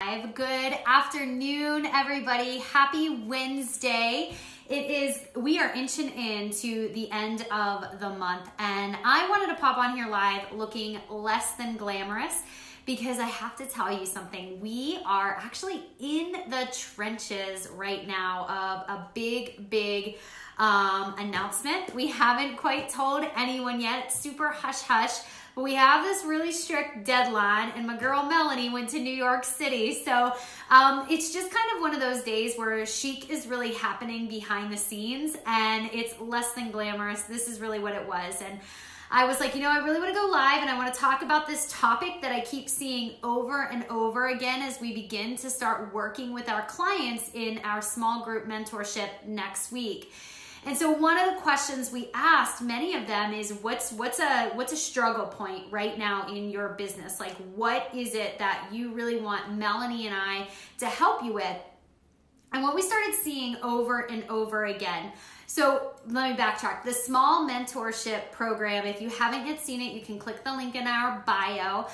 Good afternoon, everybody. Happy Wednesday. We are inching into the end of the month, and I wanted to pop on here live looking less than glamorous because I have to tell you something. We are actually in the trenches right now of a big announcement. We haven't quite told anyone yet. It's super hush hush. But we have this really strict deadline, and my girl Melanie went to New York City. So it's just kind of one of those days where chic is really happening behind the scenes, and it's less than glamorous. This is really what it was. And I was like, I really want to go live, and I want to talk about this topic that I keep seeing over and over again as we begin to start working with our clients in our small group mentorship next week. And so one of the questions we asked many of them is what's a struggle point right now in your business? Like, what is it that you really want Melanie and I to help you with? And what we started seeing over and over again. So let me backtrack. The small mentorship program, if you haven't yet seen it, you can click the link in our bio.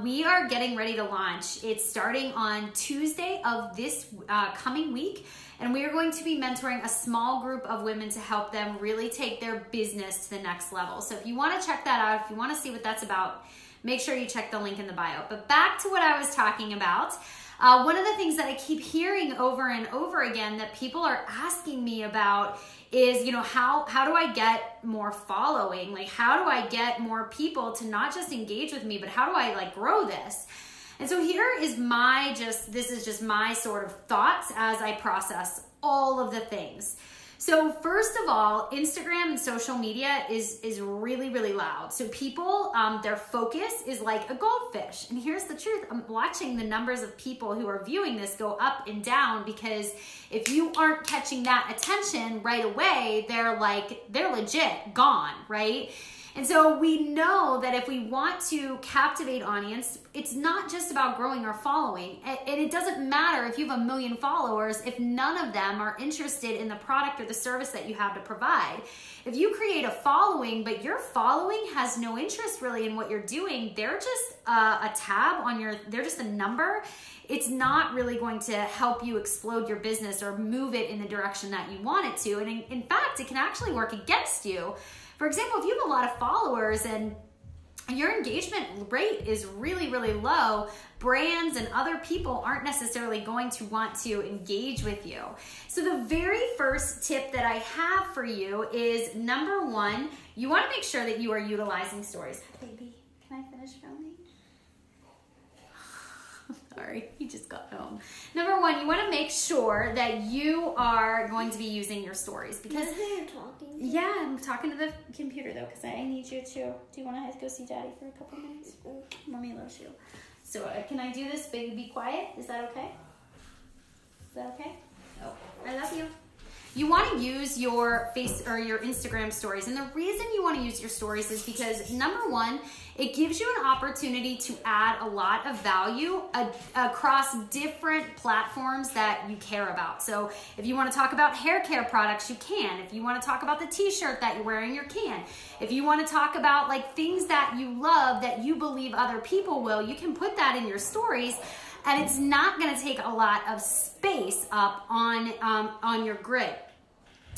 We are getting ready to launch. It's starting on Tuesday of this coming week. And we are going to be mentoring a small group of women to help them really take their business to the next level. So if you want to check that out, if you want to see what that's about, make sure you check the link in the bio. But back to what I was talking about. One of the things that I keep hearing over and over again that people are asking me about is, how do I get more following? Like, how do I get more people to not just engage with me, but how do I grow this? And so here is this is just my sort of thoughts as I process all of the things. So first of all, Instagram and social media is really, really loud. So people, their focus is like a goldfish. And here's the truth. I'm watching the numbers of people who are viewing this go up and down because if you aren't catching that attention right away, they're legit gone, right? And so we know that if we want to captivate audience, it's not just about growing our following. And it doesn't matter if you have 1 million followers if none of them are interested in the product or the service that you have to provide. If you create a following, but your following has no interest really in what you're doing, they're just a tab on they're just a number. It's not really going to help you explode your business or move it in the direction that you want it to. And in fact, it can actually work against you. For example, if you have a lot of followers and your engagement rate is really, really low, brands and other people aren't necessarily going to want to engage with you. So the very first tip that I have for you is, number one, you want to make sure that you are utilizing stories. Baby, can I finish filming? Sorry, he just got home. Number one, you want to make sure that you are going to be using your stories because you're talking. Yeah, I'm talking to the computer though because I need you to. Do you want to go see Daddy for a couple minutes? Mommy loves you. So can I do this? Baby, be quiet. Is that okay? Is that okay? Oh, I love you. You want to use your face or your Instagram stories. And the reason you want to use your stories is because, number one, it gives you an opportunity to add a lot of value across different platforms that you care about. So if you want to talk about hair care products, you can. If you want to talk about the t-shirt that you're wearing, you can. If you want to talk about things that you love that you believe other people will, you can put that in your stories. And it's not going to take a lot of space up on your grid.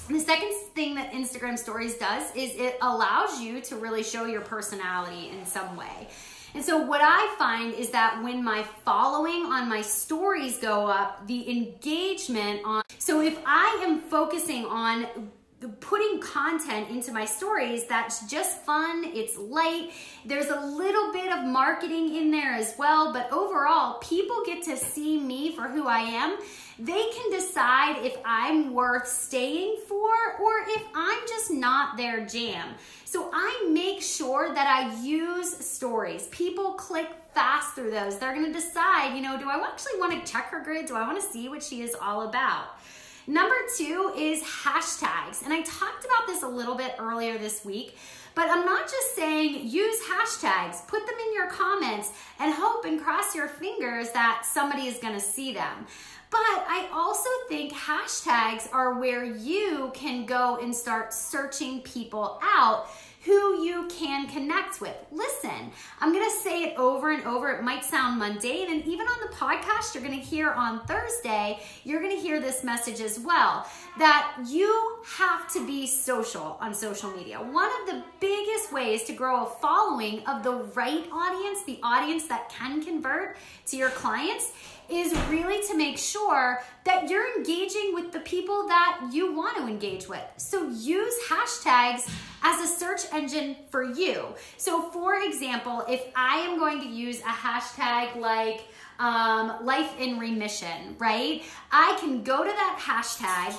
The second thing that Instagram Stories does is it allows you to really show your personality in some way. And so what I find is that when my following on my stories go up, the engagement so if I am focusing on putting content into my stories that's just fun, it's light, there's a little bit of marketing in there as well, but overall people get to see me for who I am. They can decide if I'm worth staying for or if I'm just not their jam. So I make sure that I use stories. People click fast through those. They're going to decide, do I actually want to check her grid? Do I want to see what she is all about? Number two is hashtags. And I talked about this a little bit earlier this week, but I'm not just saying use hashtags, put them in your comments and hope and cross your fingers that somebody is going to see them. But I also think hashtags are where you can go and start searching people out who you can connect with. Listen, I'm gonna say it over and over. It might sound mundane, and even on the podcast you're gonna hear on Thursday, you're gonna hear this message as well, that you have to be social on social media. One of the biggest ways to grow a following of the right audience, the audience that can convert to your clients, is really to make sure that you're engaging with the people that you want to engage with. So use hashtags as a search engine for you. So for example, if I am going to use a hashtag like life in remission, right? I can go to that hashtag,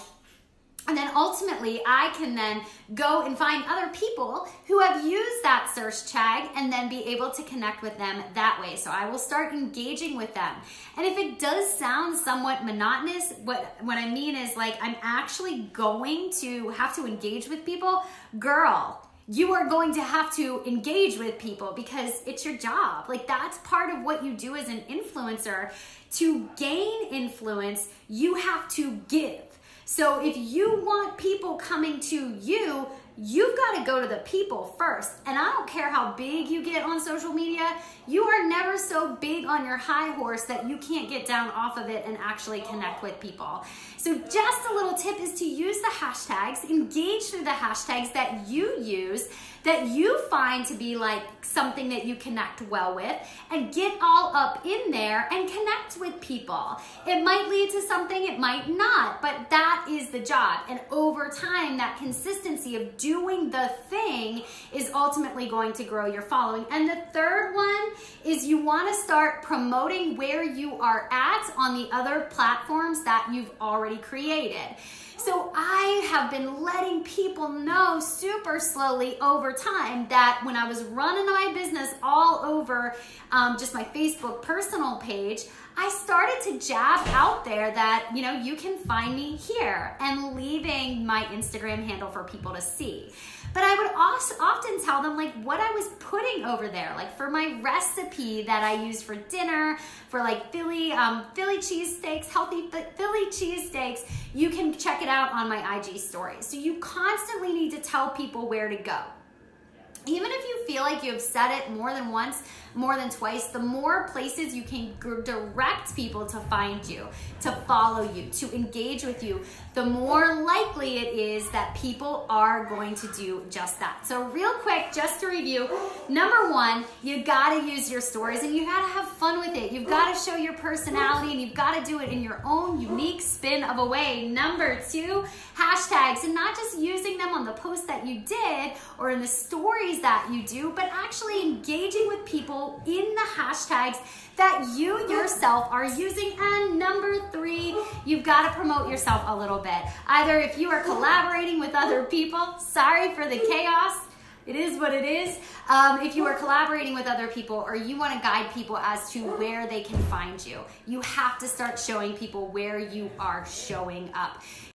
and then ultimately I can then go and find other people who have used that search tag and then be able to connect with them that way. So I will start engaging with them. And if it does sound somewhat monotonous, what I mean is like I'm actually going to have to engage with people, girl, you are going to have to engage with people because it's your job. Like that's part of what you do as an influencer. To gain influence, you have to give. So if you want people coming to you, you've got to go to the people first. And I don't care how big you get on social media, you are never so big on your high horse that you can't get down off of it and actually connect with people. So just a little tip is to use the hashtags, engage through the hashtags that you use, that you find to be like something that you connect well with, and get all up in there and connect with people. It might lead to something, it might not, but that is the job. And over time, that consistency of doing the thing is ultimately going to grow your following. And the third one is you want to start promoting where you are at on the other platforms that you've already created. So I have been letting people know super slowly over time that when I was running my business all over just my Facebook personal page, I started to jab out there that, you know, you can find me here, and leaving my Instagram handle for people to see. But I would also often tell them like what I was putting over there, like for my recipe that I use for dinner, for like Philly cheesesteaks, healthy Philly cheesesteaks. You can check it out on my IG stories. So you constantly need to tell people where to go. Even if you feel like you have said it more than once, more than twice, the more places you can direct people to find you, to follow you, to engage with you, the more likely it is that people are going to do just that. So real quick, just to review, number one, you gotta use your stories and you gotta have fun with it. You've gotta show your personality and you've gotta do it in your own unique spin of a way. Number two, hashtags, and not just using them on the post that you did or in the stories that you do, but actually engaging with people in the hashtags that you yourself are using. And number three, you've got to promote yourself a little bit. Either if you are collaborating with other people, sorry for the chaos, it is what it is. If you are collaborating with other people or you want to guide people as to where they can find you, you have to start showing people where you are showing up.